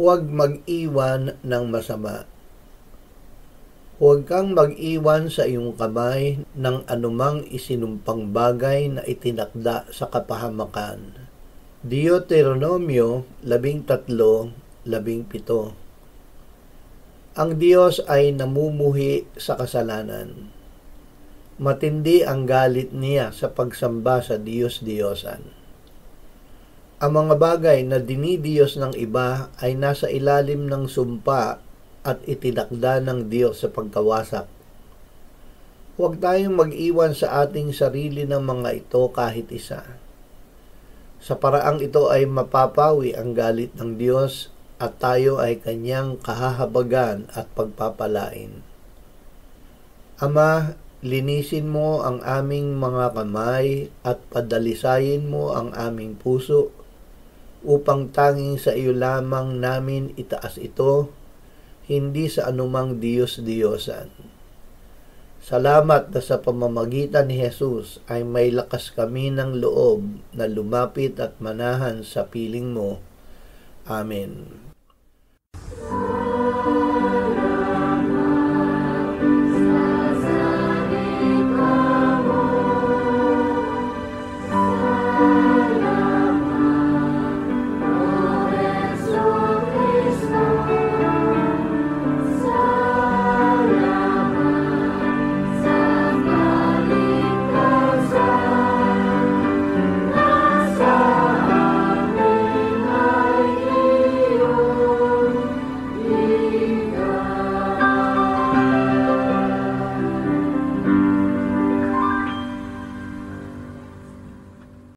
huwag mag-iwan ng masama. Huwag kang mag-iwan sa iyong kamay ng anumang isinumpang bagay na itinakda sa kapahamakan. Deuteronomio 13:17. Ang Diyos ay namumuhi sa kasalanan. Matindi ang galit niya sa pagsamba sa Diyos-Diyosan. Ang mga bagay na dinidiyos ng iba ay nasa ilalim ng sumpa at itinakda ng Diyos sa pagkawasak. Huwag tayong mag-iwan sa ating sarili ng mga ito kahit isa. Sa paraang ito ay mapapawi ang galit ng Diyos at tayo ay kanyang kahahabagan at pagpapalain. Ama, linisin mo ang aming mga kamay at padalisayin mo ang aming puso upang tanging sa iyo lamang namin itaas ito, hindi sa anumang Diyos-Diyosan. Salamat na sa pamamagitan ni Jesus ay may lakas kami ng loob na lumapit at manahan sa piling mo. Amen.